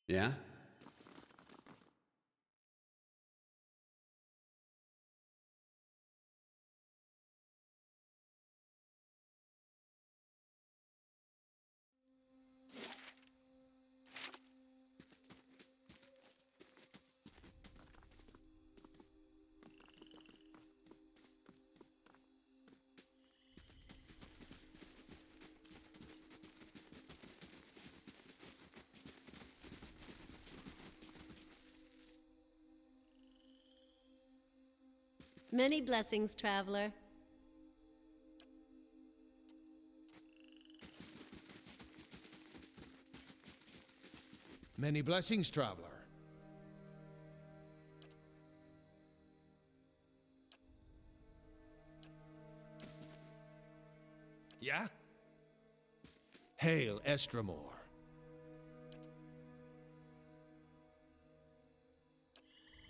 Yeah? Many blessings, traveler. Many blessings, traveler. Yeah? Hail, Estramor.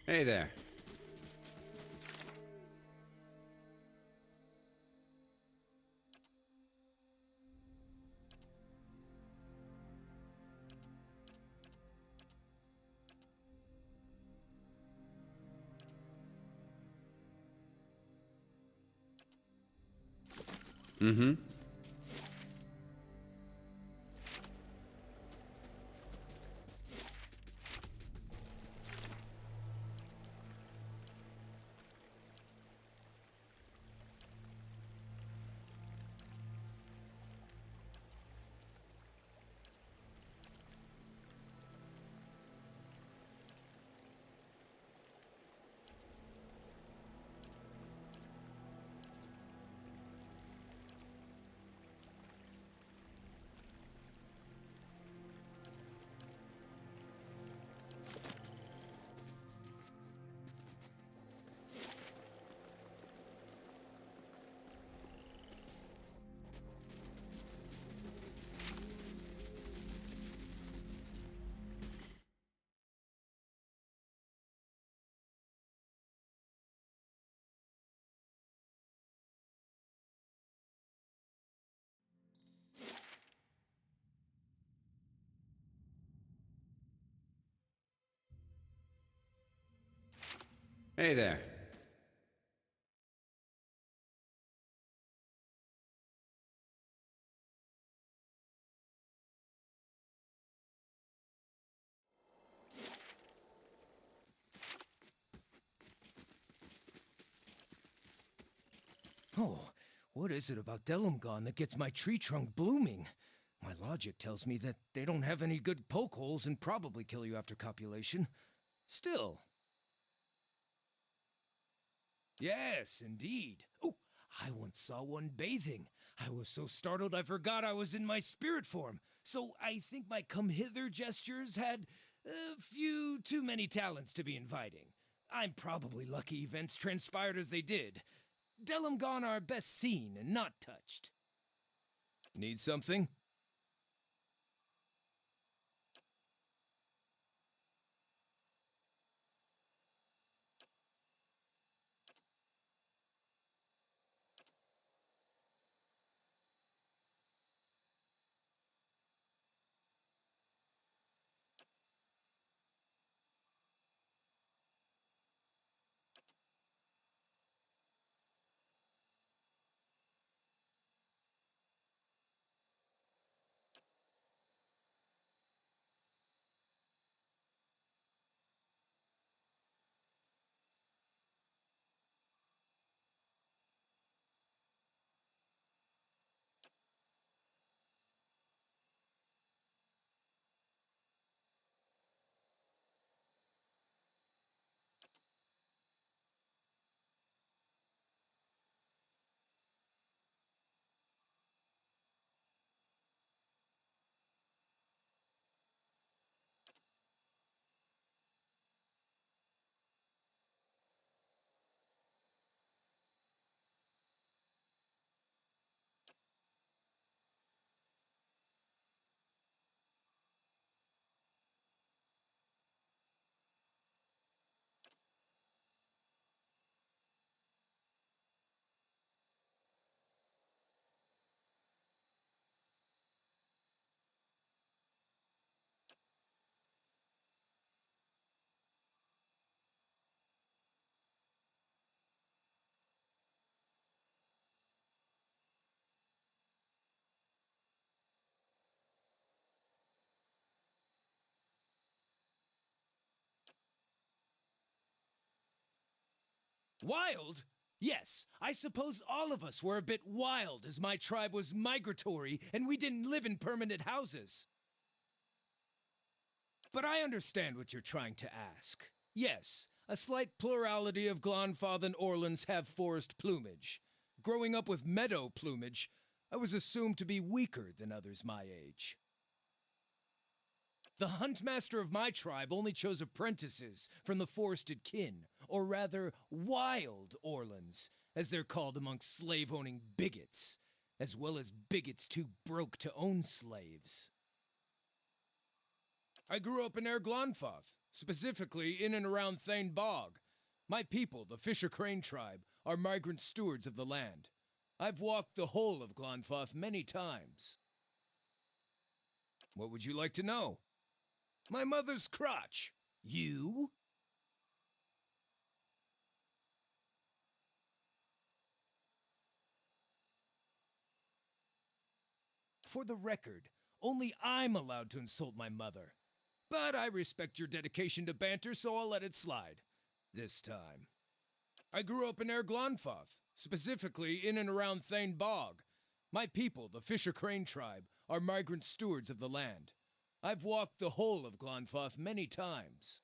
Hey there. Mm-hmm. Hey there. Oh, what is it about Delumgon that gets my tree trunk blooming? My logic tells me that they don't have any good poke holes and probably kill you after copulation. Still. Yes, indeed. Oh, I once saw one bathing. I was so startled I forgot I was in my spirit form. So I think my come hither gestures had a few too many talents to be inviting. I'm probably lucky events transpired as they did. Delumgon are best seen and not touched. Need something? Wild? Yes, I suppose all of us were a bit wild as my tribe was migratory and we didn't live in permanent houses. But I understand what you're trying to ask. Yes, a slight plurality of Glonfathan Orlans have forest plumage. Growing up with meadow plumage, I was assumed to be weaker than others my age. The huntmaster of my tribe only chose apprentices from the forested kin, or rather, wild Orlans, as they're called amongst slave-owning bigots, as well as bigots too broke to own slaves. I grew up in Glonfathan, specifically in and around Thane Bog. My people, the Fisher Crane tribe, are migrant stewards of the land. I've walked the whole of Glonfathan many times. What would you like to know? My mother's crotch. You? For the record, only I'm allowed to insult my mother. But I respect your dedication to banter, so I'll let it slide. This time. I grew up in Glonfathan, specifically in and around Thane Bog. My people, the Fisher Crane tribe, are migrant stewards of the land. I've walked the whole of Glonfathan many times.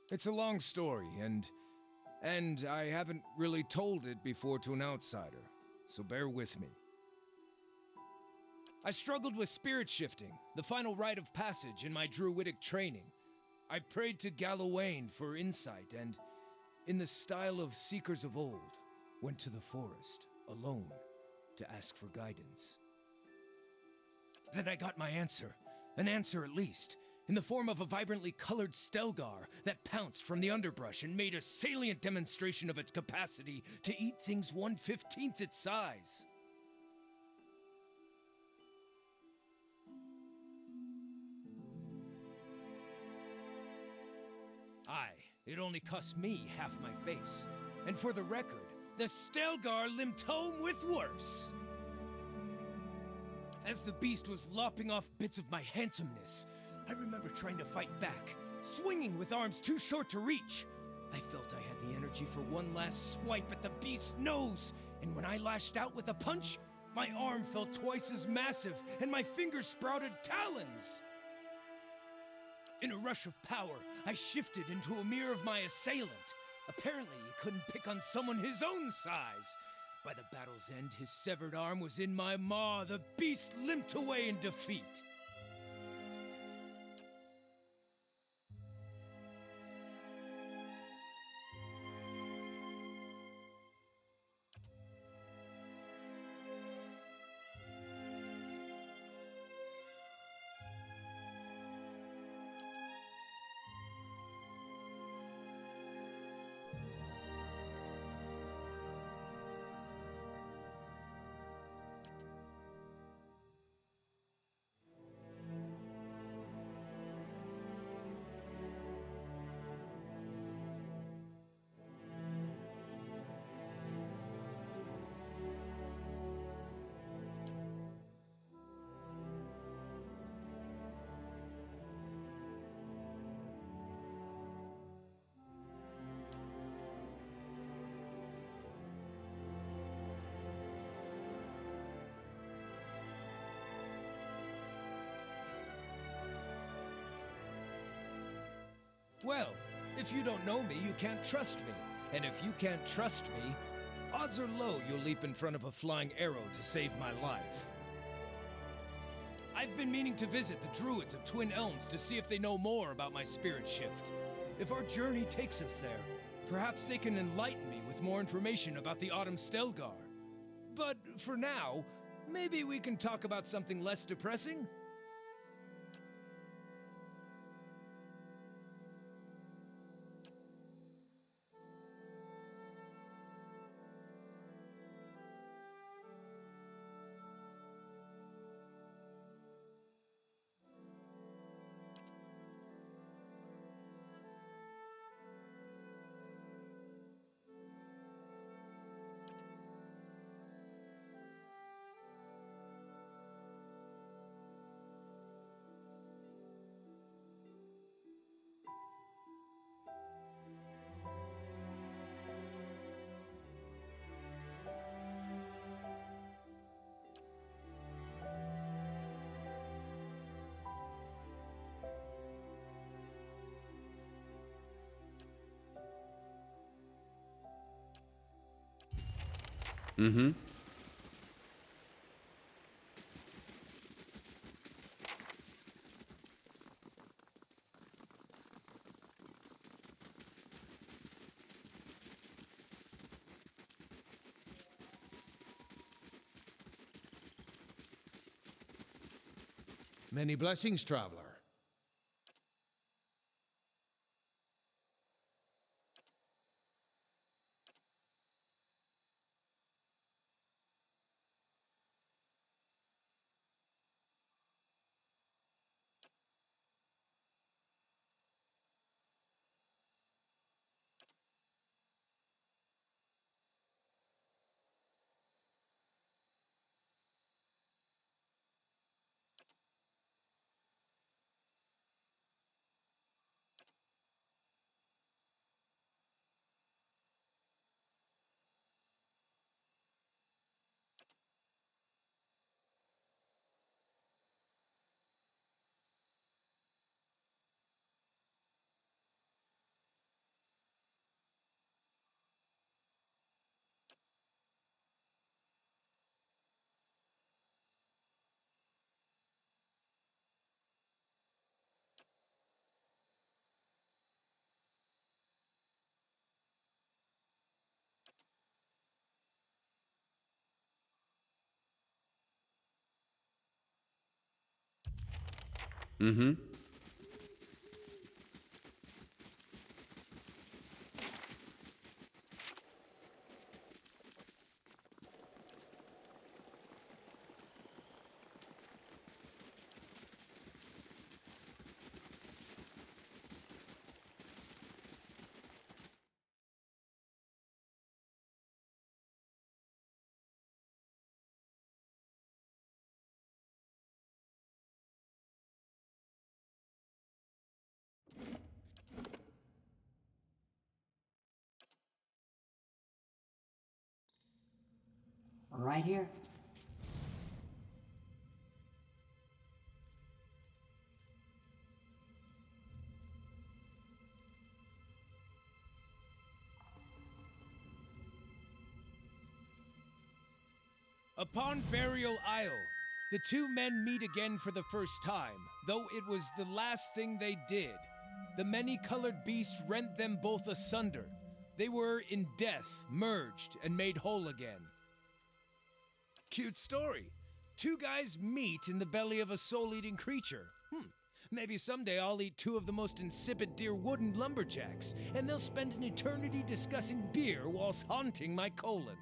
It's a long story, and I haven't really told it before to an outsider, so bear with me. I struggled with spirit shifting, the final rite of passage in my druidic training. I prayed to Galawain for insight and, in the style of seekers of old, went to the forest, alone, to ask for guidance. Then I got my answer, an answer at least, in the form of a vibrantly colored Stelgar that pounced from the underbrush and made a salient demonstration of its capacity to eat things 1/15 its size. It only cost me half my face. And for the record, the Stelgar limped home with worse. As the beast was lopping off bits of my handsomeness, I remember trying to fight back, swinging with arms too short to reach. I felt I had the energy for one last swipe at the beast's nose, and when I lashed out with a punch, my arm felt twice as massive, and my fingers sprouted talons. In a rush of power, I shifted into a mirror of my assailant. Apparently, he couldn't pick on someone his own size. By the battle's end, his severed arm was in my maw. The beast limped away in defeat. Well, if you don't know me, you can't trust me. And if you can't trust me, odds are low you'll leap in front of a flying arrow to save my life. I've been meaning to visit the Druids of Twin Elms to see if they know more about my spirit shift. If our journey takes us there, Perhaps they can enlighten me with more information about the Autumn Stelgar. But for now, maybe we can talk about something less depressing? Mm-hmm. Many blessings, traveler. Mm-hmm. Right here. Upon Burial Isle, the two men meet again for the first time, though it was the last thing they did. The many-colored beast rent them both asunder. They were in death, merged, and made whole again. Cute story. Two guys meet in the belly of a soul-eating creature. Maybe someday I'll eat two of the most insipid dear wooden lumberjacks, and they'll spend an eternity discussing beer whilst haunting my colon.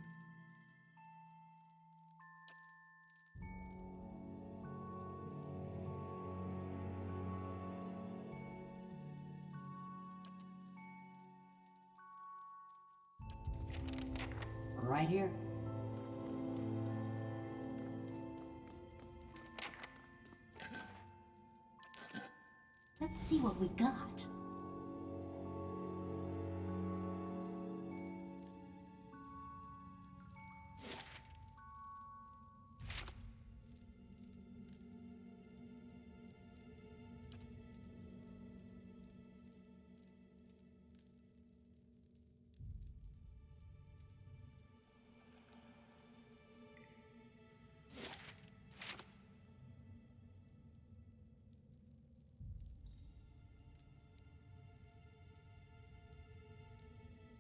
Right here. Let's see what we got.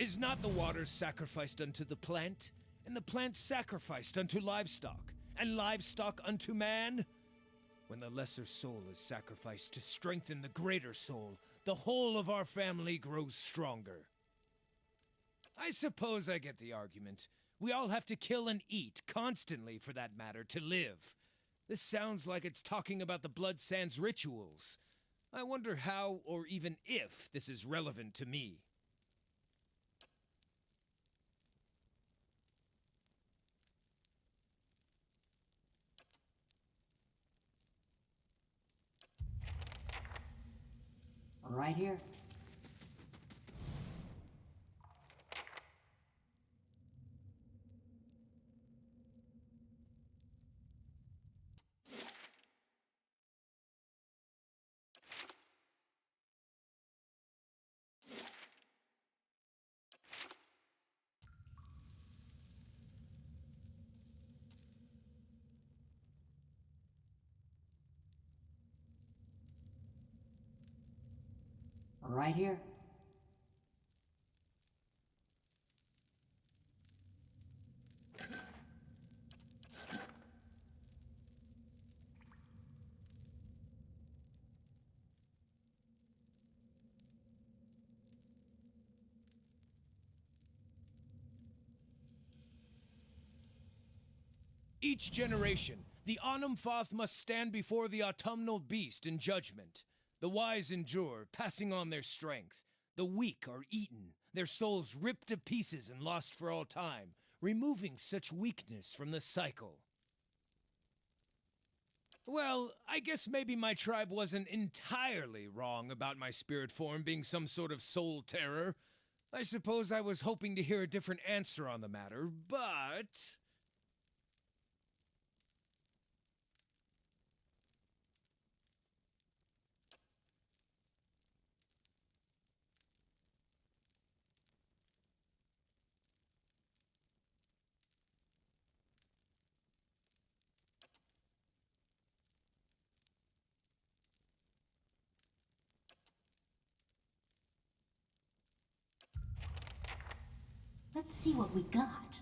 Is not the water sacrificed unto the plant, and the plant sacrificed unto livestock, and livestock unto man? When the lesser soul is sacrificed to strengthen the greater soul, the whole of our family grows stronger. I suppose I get the argument. We all have to kill and eat, constantly for that matter, to live. This sounds like it's talking about the Blood Sands rituals. I wonder how, or even if, this is relevant to me. Right here. Right here. Each generation, the Anumfoth must stand before the autumnal beast in judgment. The wise endure, passing on their strength. The weak are eaten, their souls ripped to pieces and lost for all time, removing such weakness from the cycle. Well, I guess maybe my tribe wasn't entirely wrong about my spirit form being some sort of soul terror. I suppose I was hoping to hear a different answer on the matter, but... Let's see what we got.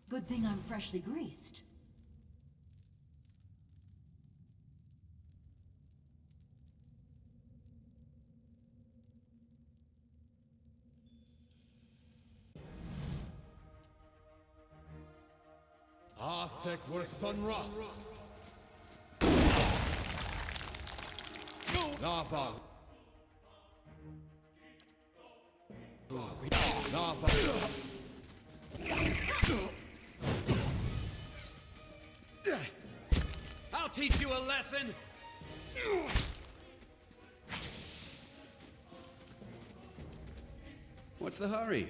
Good thing I'm freshly greased. Arthek were Thunroth. Narval. Narval. I'll teach you a lesson! What's the hurry?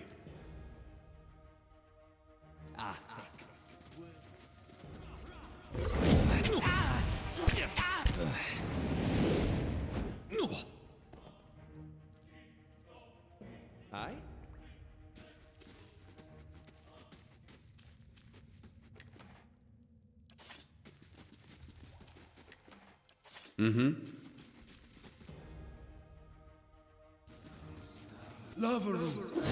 Aye? Mm-hmm. Loveru.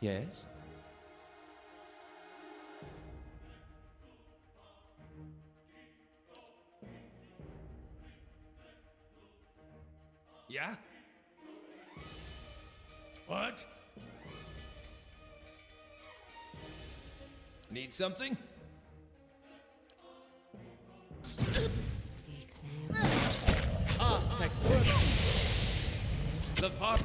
Yes? Yeah? What? Need something? The far.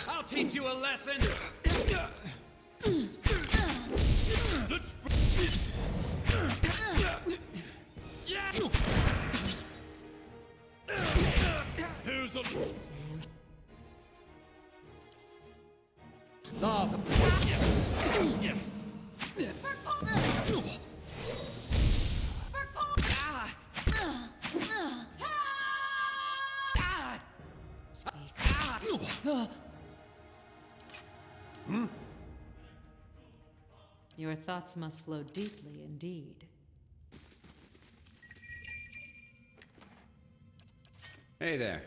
I'll teach you a lesson. Let's. Here's a. Lava. Your thoughts must flow deeply indeed. Hey there.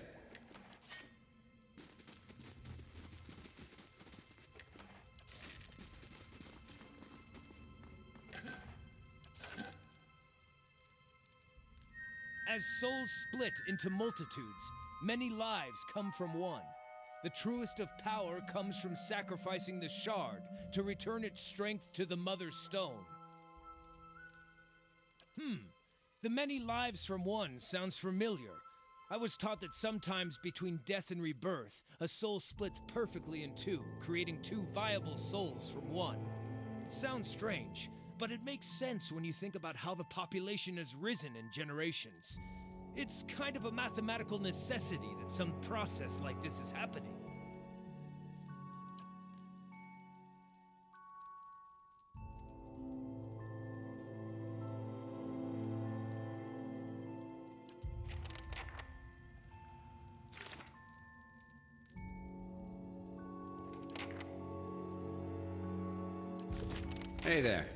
As souls split into multitudes, many lives come from one. The truest of power comes from sacrificing the shard to return its strength to the Mother Stone. The many lives from one sounds familiar. I was taught that sometimes between death and rebirth, a soul splits perfectly in two, creating two viable souls from one. Sounds strange, but it makes sense when you think about how the population has risen in generations. It's kind of a mathematical necessity that some process like this is happening. Hey there.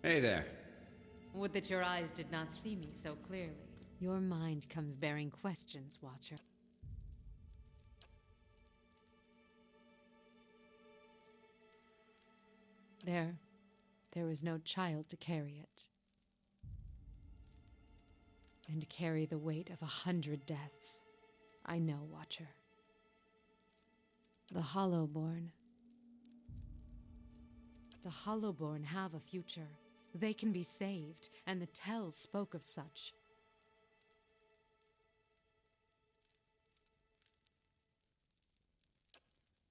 Hey there. Would that your eyes did not see me so clearly. Your mind comes bearing questions, Watcher. There was no child to carry it. And carry the weight of 100 deaths. I know, Watcher. The Hollowborn. The Hollowborn have a future. They can be saved, and the tells spoke of such.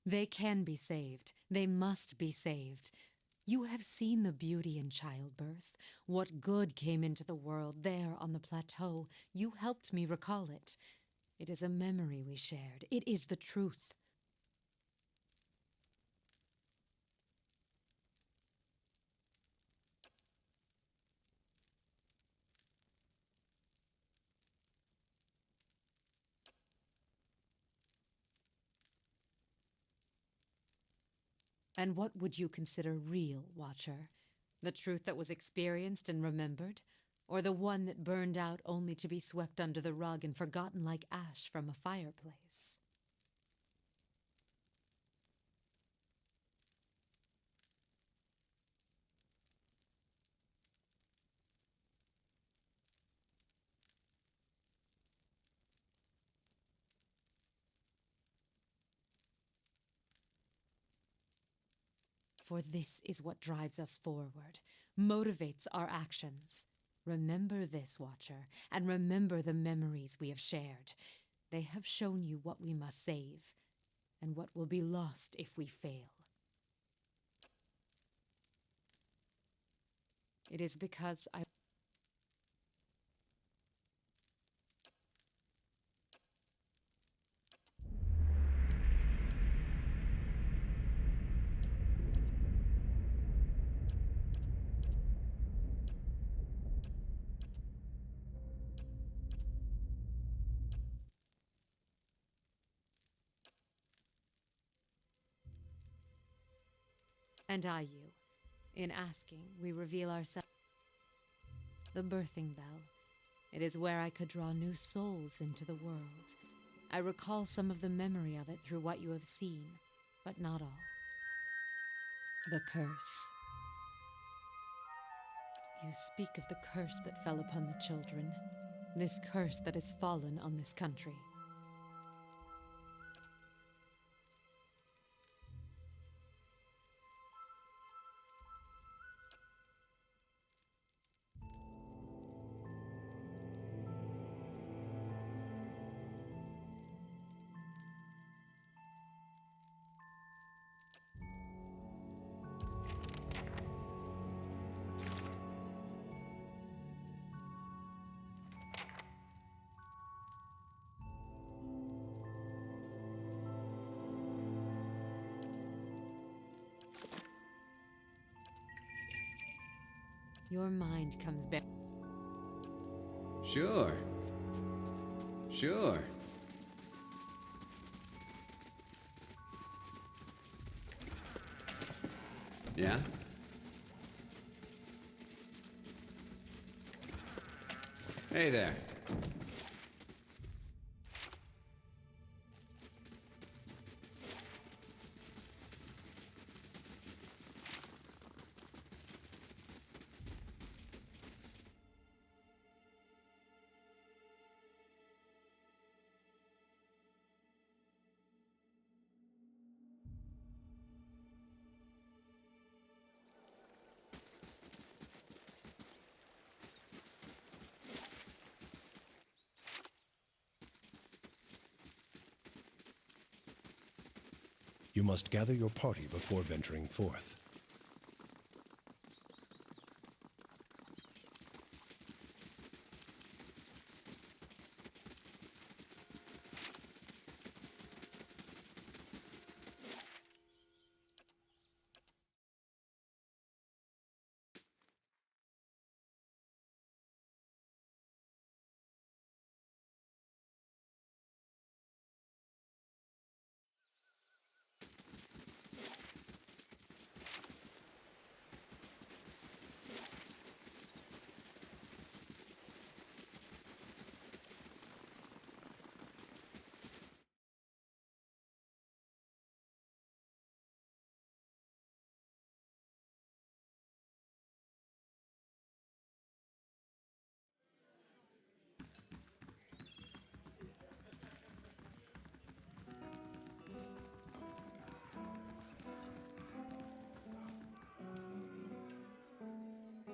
They can be saved. They must be saved. You have seen the beauty in childbirth. What good came into the world there on the plateau. You helped me recall it. It is a memory we shared. It is the truth. And what would you consider real, Watcher? The truth that was experienced and remembered? Or the one that burned out only to be swept under the rug and forgotten like ash from a fireplace? For this is what drives us forward, motivates our actions. Remember this, Watcher, and remember the memories we have shared. They have shown you what we must save, and what will be lost if we fail. It is because I... And I you. In asking, we reveal ourselves. The birthing bell. It is where I could draw new souls into the world. I recall some of the memory of it through what you have seen, but not all. The curse. You speak of the curse that fell upon the children. This curse that has fallen on this country. Your mind comes back. Sure. Sure. Yeah? Hey there. You must gather your party before venturing forth.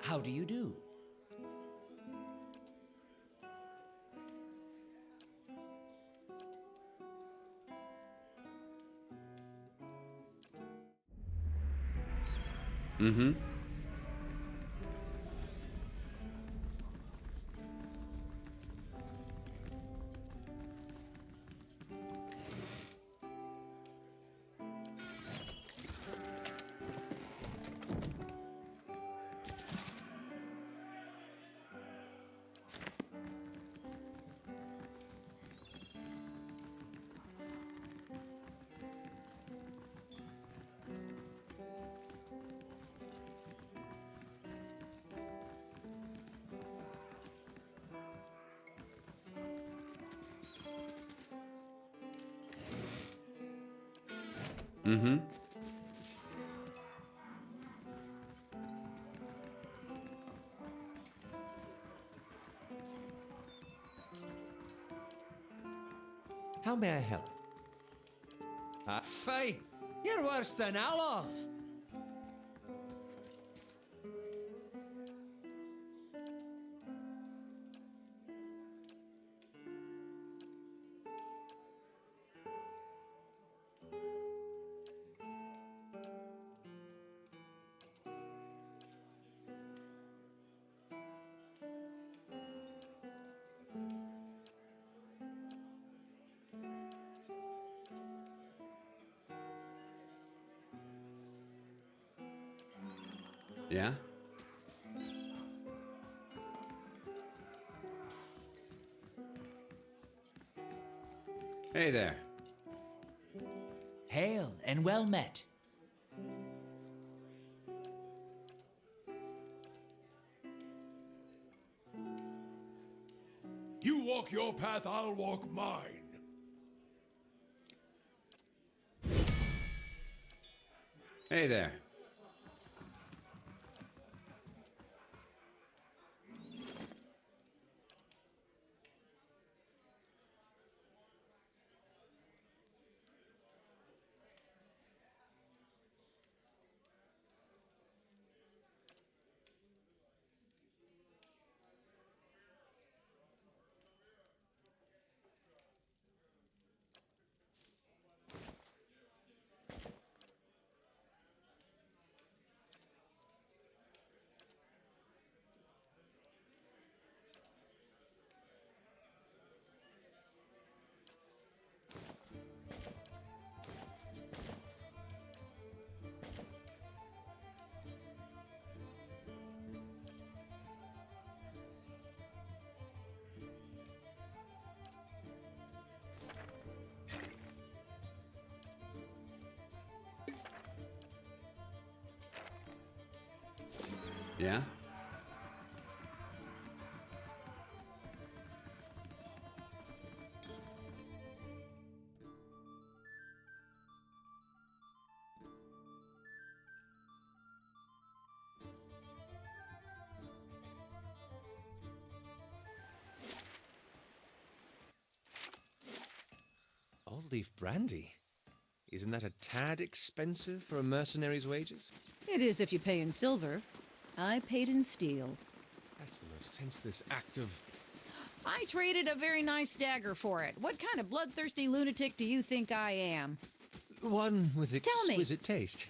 How do you do? Mm-hmm. Mm-hmm. How may I help? Fie! You're worse than Aloth! Yeah? Hey there. Hail and well met. walk your path, I'll walk mine. Hey there. Yeah? Old leaf brandy? Isn't that a tad expensive for a mercenary's wages? It is if you pay in silver. I paid in steel. That's the most senseless act of... I traded a very nice dagger for it. What kind of bloodthirsty lunatic do you think I am? One with Tell me. exquisite taste.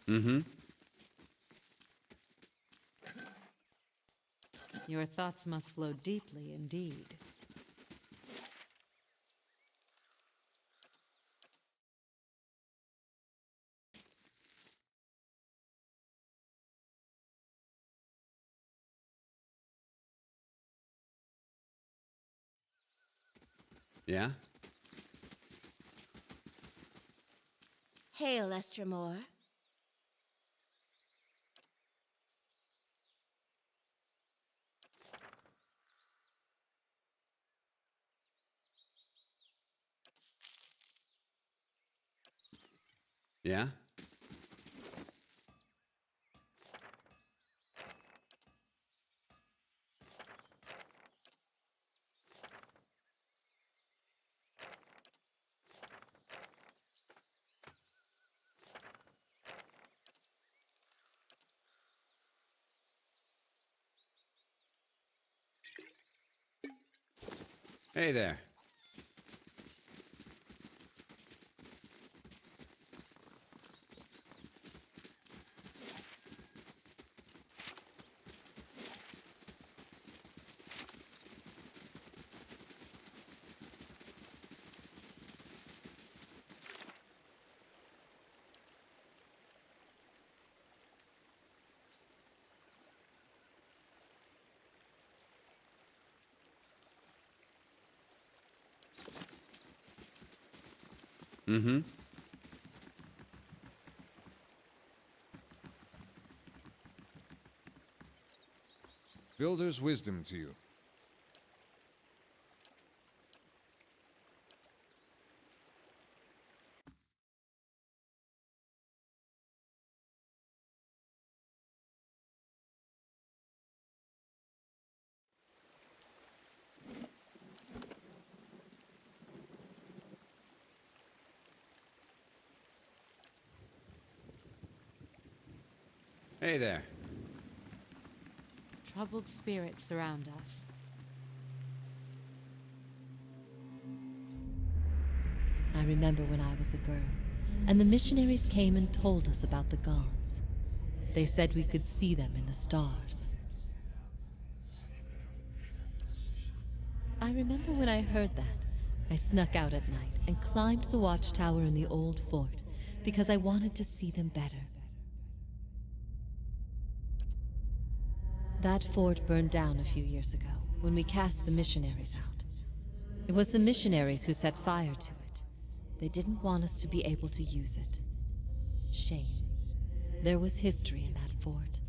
Mm-hmm. Your thoughts must flow deeply indeed. Yeah? Hail, Estramore. Yeah? Hey there. Mm-hmm. Builder's wisdom to you. Hey there. Troubled spirits surround us. I remember when I was a girl, and the missionaries came and told us about the gods. They said we could see them in the stars. I remember when I heard that, I snuck out at night and climbed the watchtower in the old fort because I wanted to see them better. That fort burned down a few years ago when we cast the missionaries out. It was the missionaries who set fire to it. They didn't want us to be able to use it. Shame. There was history in that fort.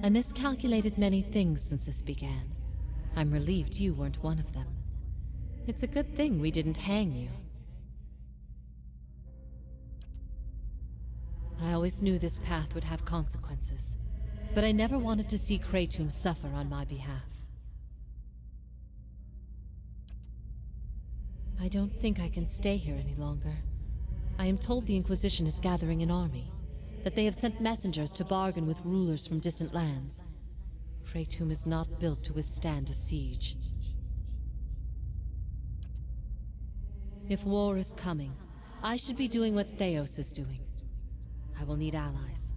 I miscalculated many things since this began. I'm relieved you weren't one of them. It's a good thing we didn't hang you. I always knew this path would have consequences, but I never wanted to see Kratom suffer on my behalf. I don't think I can stay here any longer. I am told the Inquisition is gathering an army, that they have sent messengers to bargain with rulers from distant lands. Kratom is not built to withstand a siege. If war is coming, I should be doing what Theos is doing. I will need allies.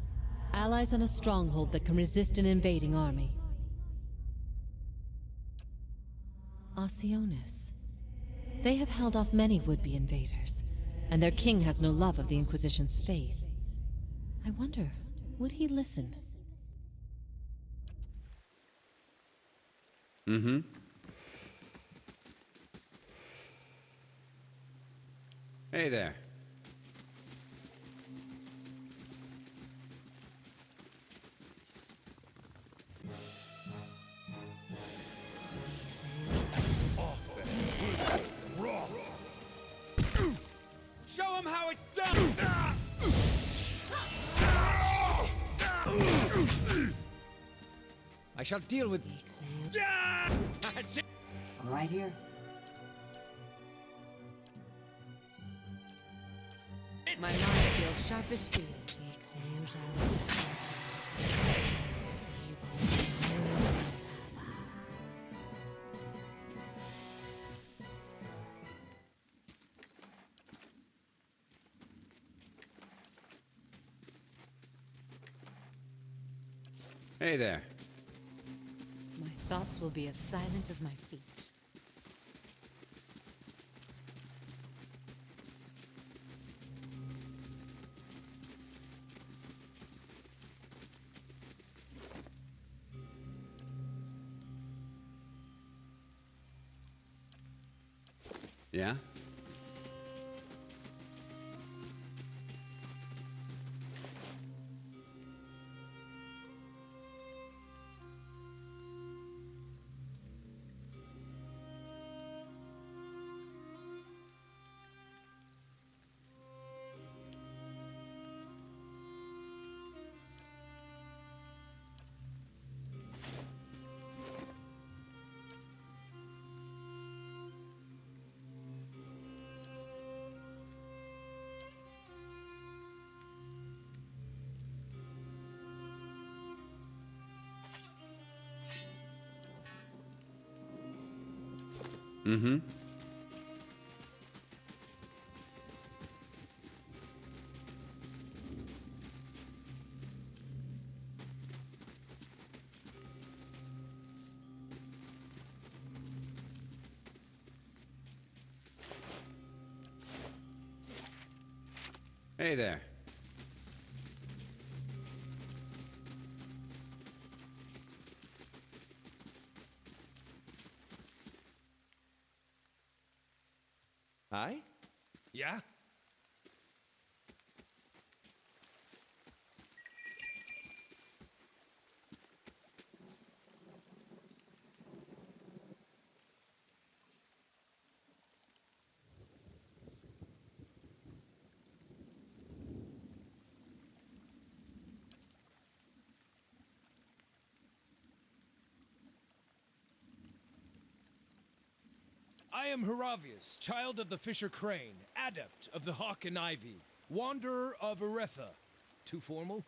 Allies on a stronghold that can resist an invading army. Osionis. They have held off many would-be invaders, and their king has no love of the Inquisition's faith. I wonder, would he listen? Mm-hmm. Hey there. Show him how it's done! I shall deal with... That's it! All right here. My mind feels sharp as steel. Hey there. My thoughts will be as silent as my feet. Yeah? Mm-hmm. Hey there. Aye? Yeah? I am Hiravius, child of the Fisher Crane, adept of the Hawk and Ivy, wanderer of Eretha. Too formal?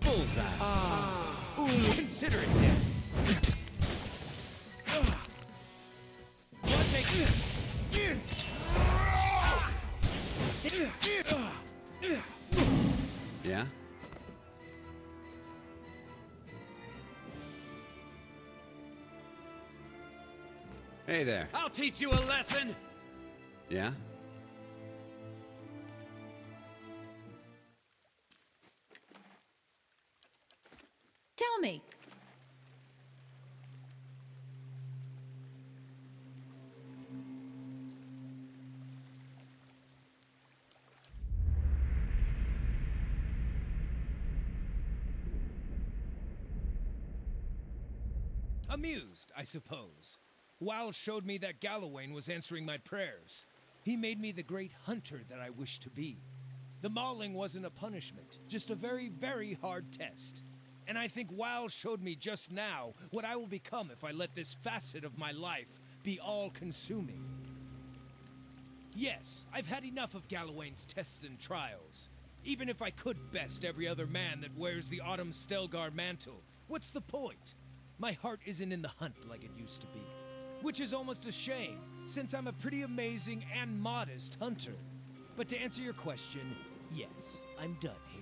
Bullseye. Consider it dead. What makes Yeah? Hey there. I'll teach you a lesson! Yeah? Tell me. Amused, I suppose. Weil showed me that Gallowayne was answering my prayers. He made me the great hunter that I wished to be. The mauling wasn't a punishment, just a very, very hard test. And I think Weil showed me just now what I will become if I let this facet of my life be all-consuming. Yes, I've had enough of Gallowayne's tests and trials. Even if I could best every other man that wears the Autumn Stelgar mantle, what's the point? My heart isn't in the hunt like it used to be. Which is almost a shame, since I'm a pretty amazing and modest hunter. But to answer your question, yes, I'm done here.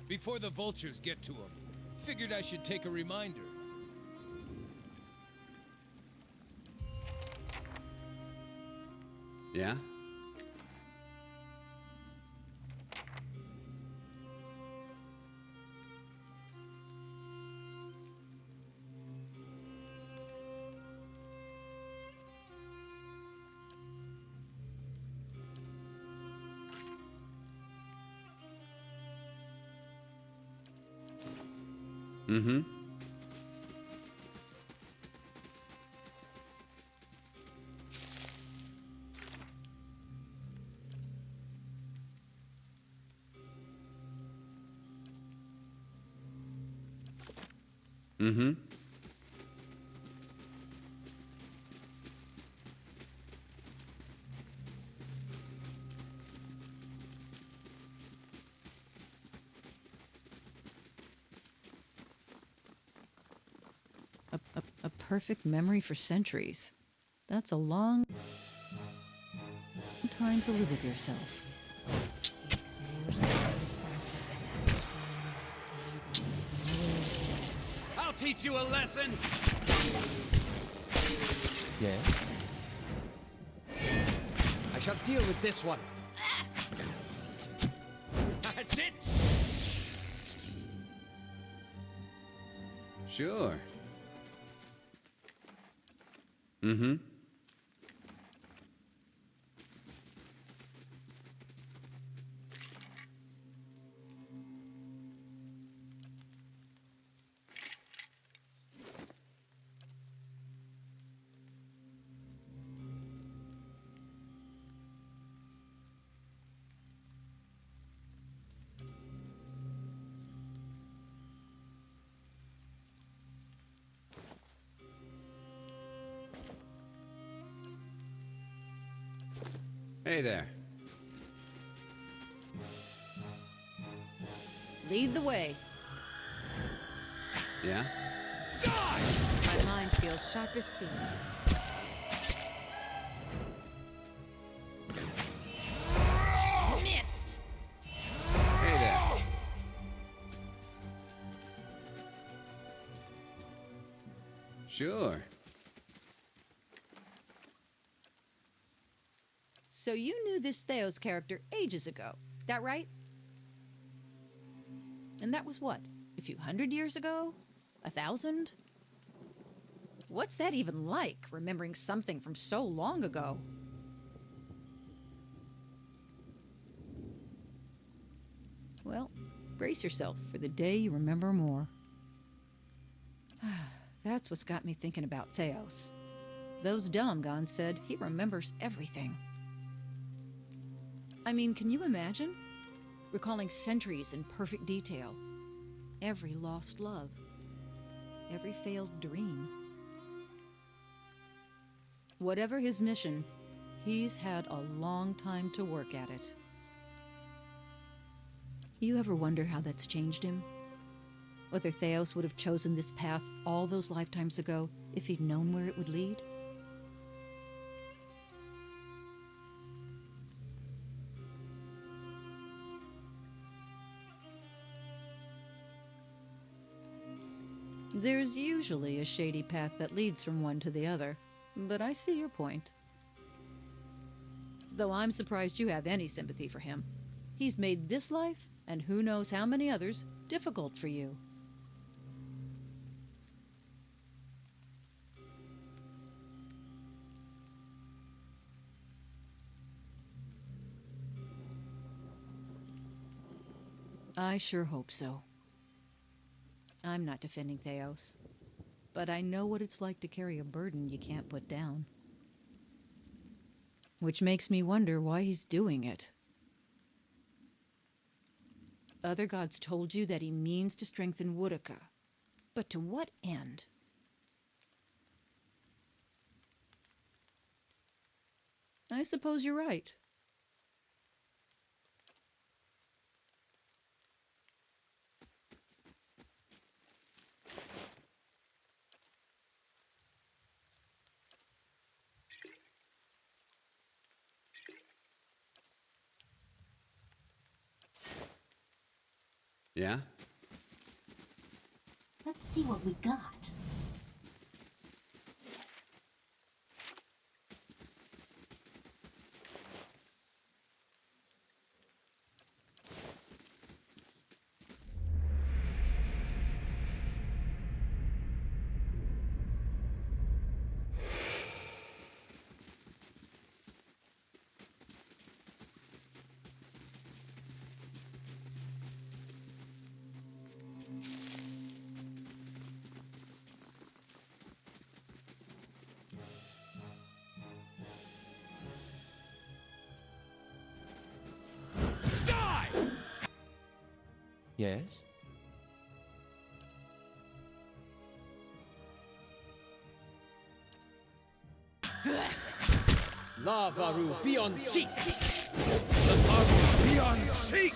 Before the vultures get to him, figured I should take a reminder. Yeah? Mm-hmm. Mm-hmm. A perfect memory for centuries. That's a long time to live with yourself. I'll teach you a lesson! Yes? I shall deal with this one. That's it! Sure. Mm-hmm. Hey there. Lead the way. Yeah? My mind feels sharp as steel. Missed! Hey there. Sure. So you knew this Theos character ages ago, that right? And that was what? A few hundred years ago? 1,000? What's that even like, remembering something from so long ago? Well, brace yourself for the day you remember more. That's what's got me thinking about Theos. Those Delamgon said he remembers everything. I mean, can you imagine? Recalling centuries in perfect detail. Every lost love. Every failed dream. Whatever his mission, he's had a long time to work at it. You ever wonder how that's changed him? Whether Theos would have chosen this path all those lifetimes ago if he'd known where it would lead? There's usually a shady path that leads from one to the other, but I see your point. Though I'm surprised you have any sympathy for him. He's made this life, and who knows how many others, difficult for you. I sure hope so. I'm not defending Theos, but I know what it's like to carry a burden you can't put down. Which makes me wonder why he's doing it. Other gods told you that he means to strengthen Woodica, but to what end? I suppose you're right. Yeah? Let's see what we got. Yes? Lavaru, be on seek! Lavaru, be on seek!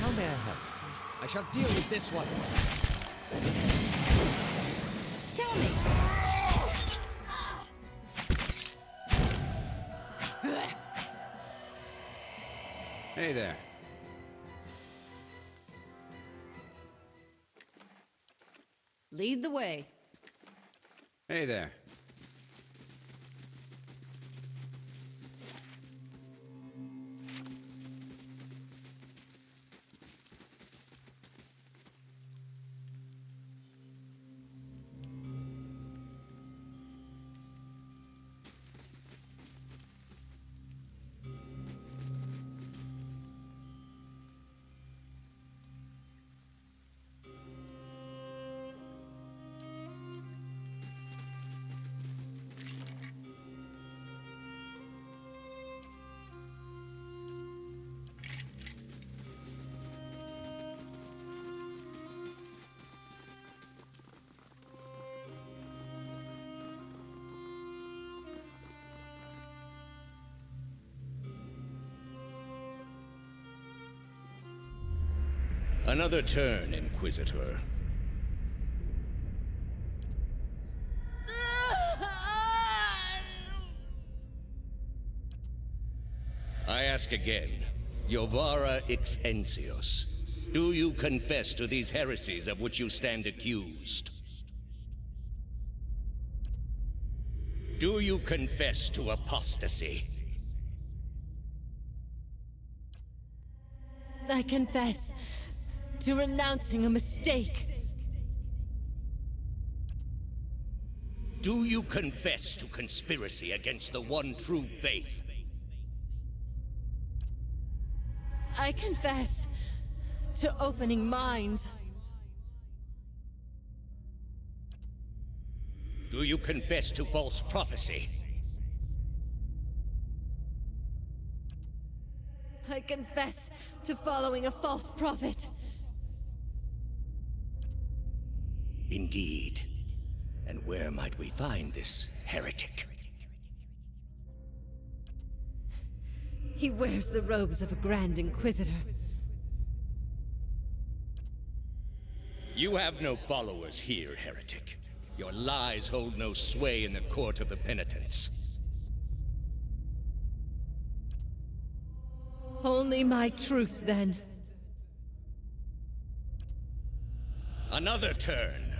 How may I help? I shall deal with this one. Tell me! Hey there. Lead the way. Hey there. Another turn, Inquisitor. I ask again, Jovara Ixensios, do you confess to these heresies of which you stand accused? Do you confess to apostasy? I confess to renouncing a mistake. Do you confess to conspiracy against the one true faith? I confess to opening minds. Do you confess to false prophecy? I confess to following a false prophet. Indeed. And where might we find this heretic? He wears the robes of a Grand Inquisitor. You have no followers here, heretic. Your lies hold no sway in the court of the penitents. Only my truth, then. Another turn.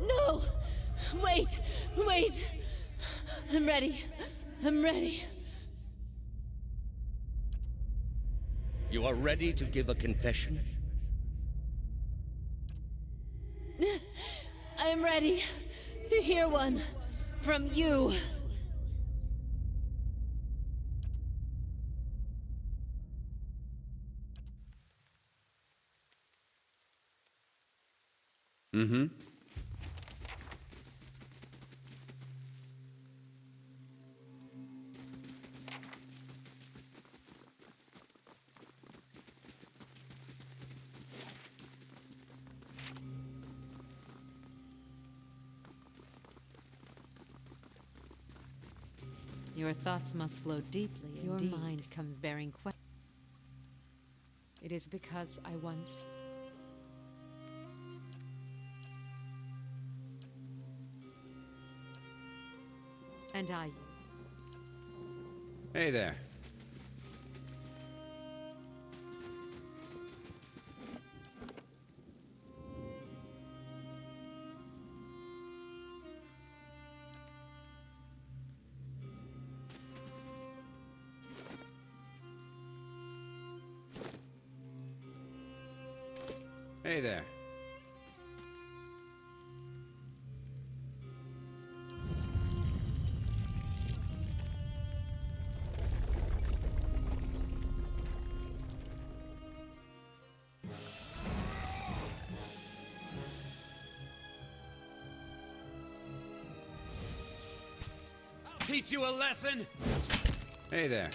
No! Wait! Wait! I'm ready. I'm ready. You are ready to give a confession? I'm ready to hear one from you. Mm-hmm. Your thoughts must flow deeply. Your indeed. mind comes bearing questions. It is because I once. And I you. Hey there. Hey there. Teach you a lesson? Hey there.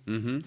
Mm-hmm.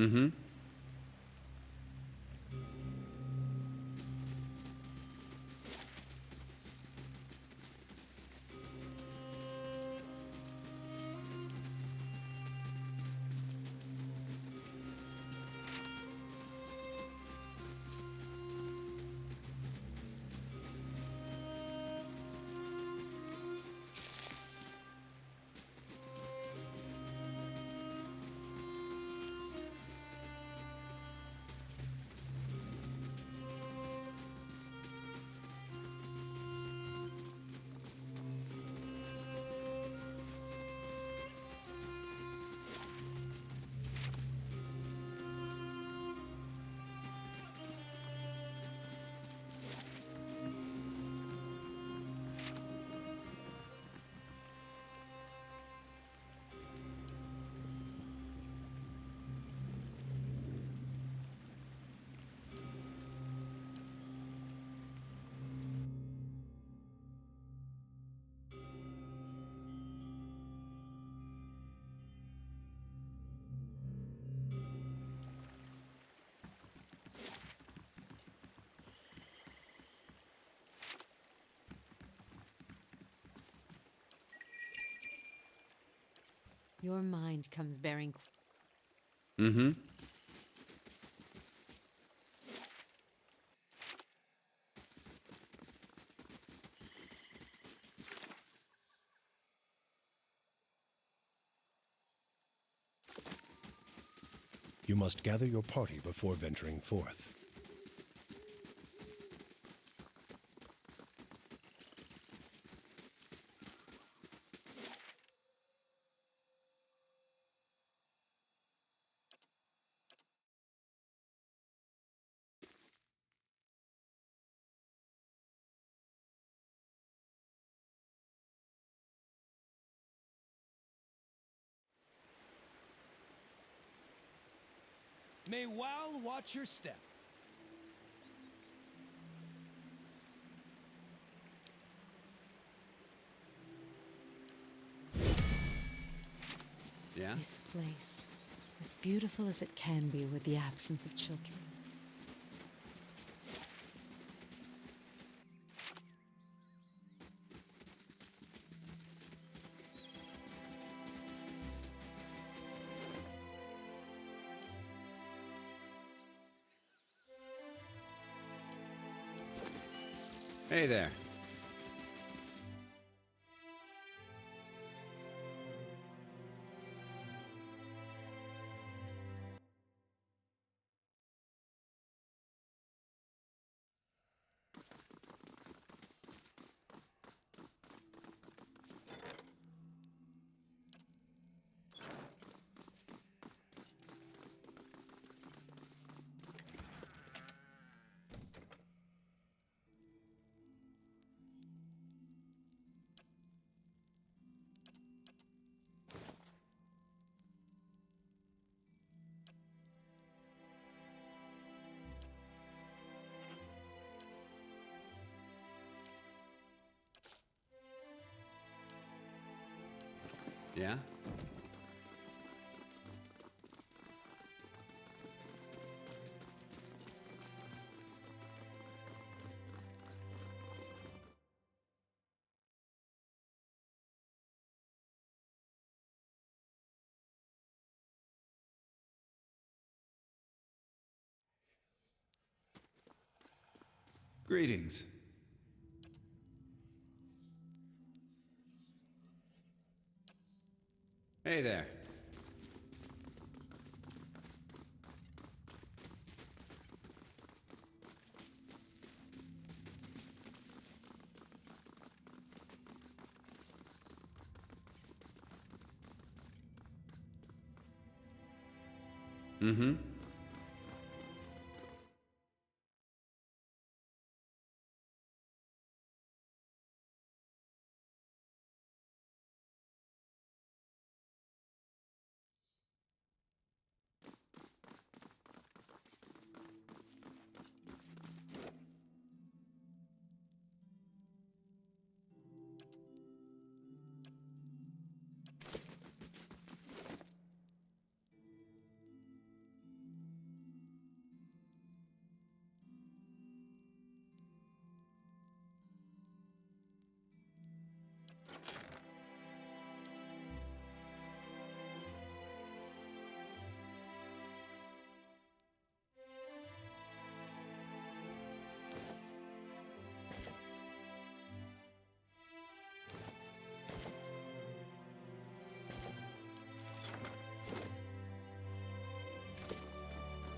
Mm-hmm. Your mind comes bearing. Mm-hmm. You must gather your party before venturing forth. May Wal watch your step. Yeah? This place, as beautiful as it can be with the absence of children. Hey there. Yeah? Greetings. Hey there. Mm-hmm.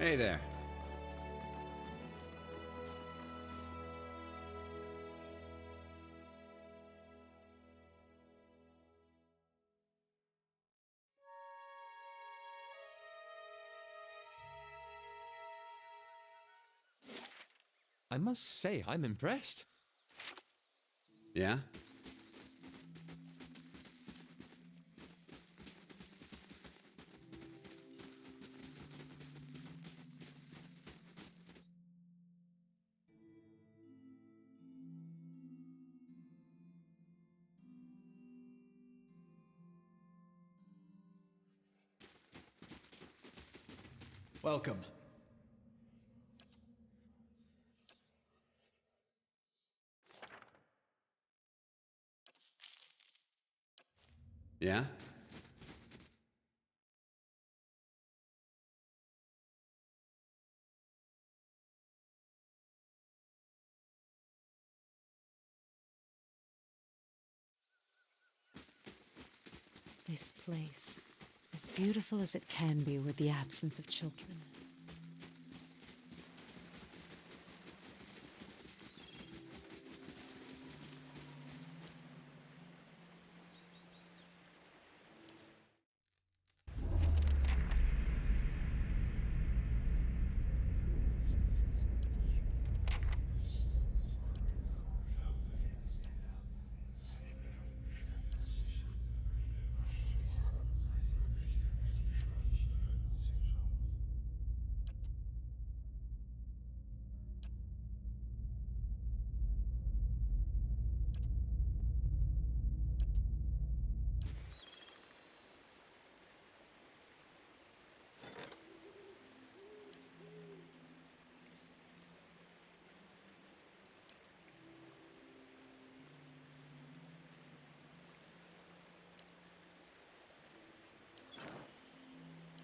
Hey there. I must say, I'm impressed. Yeah? Welcome. Yeah? This place, as beautiful as it can be with the absence of children.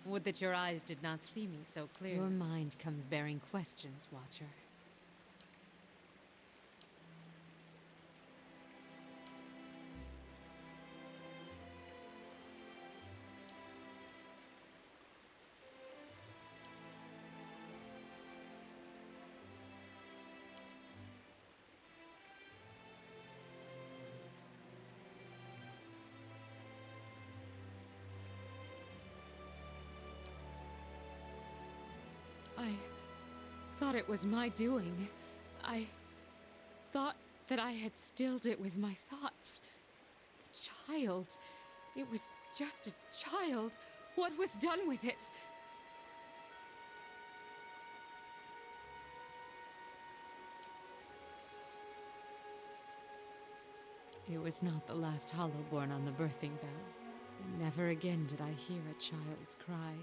Would that your eyes did not see me so clearly. Your mind comes bearing questions, Watcher. I thought it was my doing. I thought that I had stilled it with my thoughts. The child. It was just a child. What was done with it? It was not the last hollow born on the birthing bell. And never again did I hear a child's cry.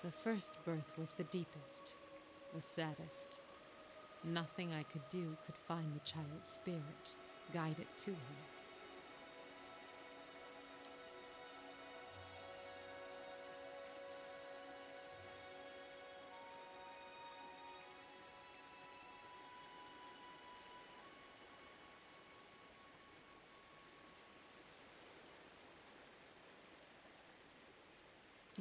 The first birth was the deepest, the saddest. Nothing I could do could find the child's spirit, guide it to him.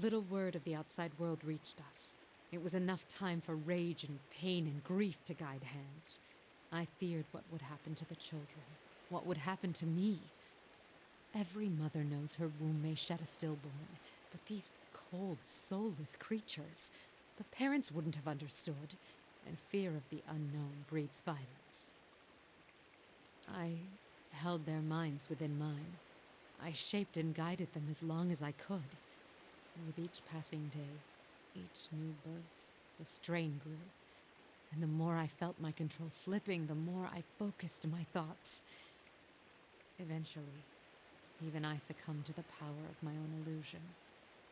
Little word of the outside world reached us. It was enough time for rage and pain and grief to guide hands. I feared what would happen to the children, what would happen to me. Every mother knows her womb may shed a stillborn, but these cold, soulless creatures, the parents wouldn't have understood, and fear of the unknown breeds violence. I held their minds within mine. I shaped and guided them as long as I could. With each passing day, each new birth, the strain grew. And the more I felt my control slipping, the more I focused my thoughts. Eventually, even I succumbed to the power of my own illusion.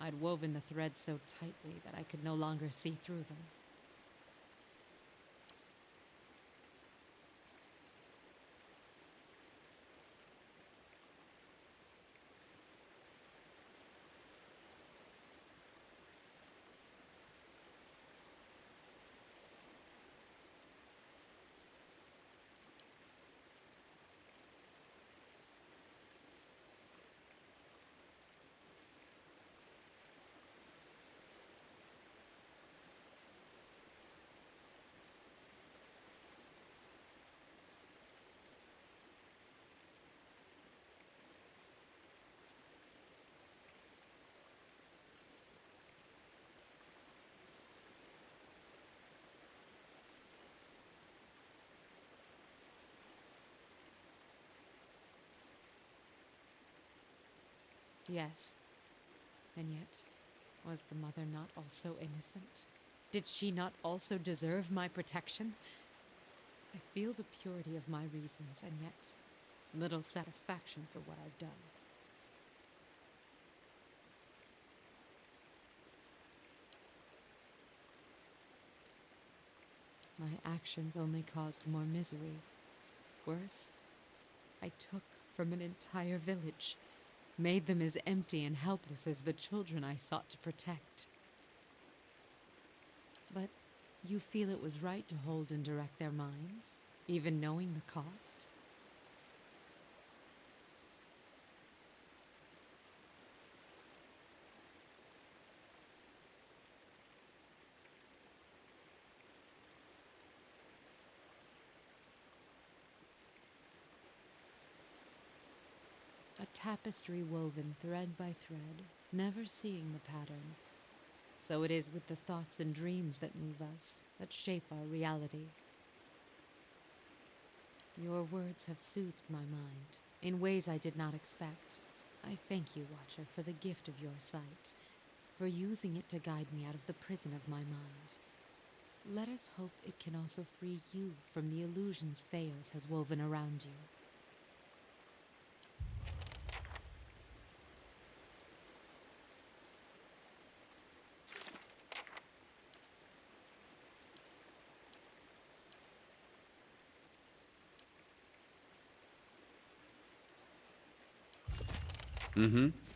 I'd woven the threads so tightly that I could no longer see through them. Yes. And yet, was the mother not also innocent? Did she not also deserve my protection? I feel the purity of my reasons, and yet little satisfaction for what I've done. My actions only caused more misery. Worse, I took from an entire village. made them as empty and helpless as the children I sought to protect. But you feel it was right to hold and direct their minds, even knowing the cost? A tapestry woven thread by thread, never seeing the pattern. So it is with the thoughts and dreams that move us, that shape our reality. Your words have soothed my mind in ways I did not expect. I thank you, Watcher, for the gift of your sight, for using it to guide me out of the prison of my mind. Let us hope it can also free you from the illusions Theos has woven around you. Mm-hmm.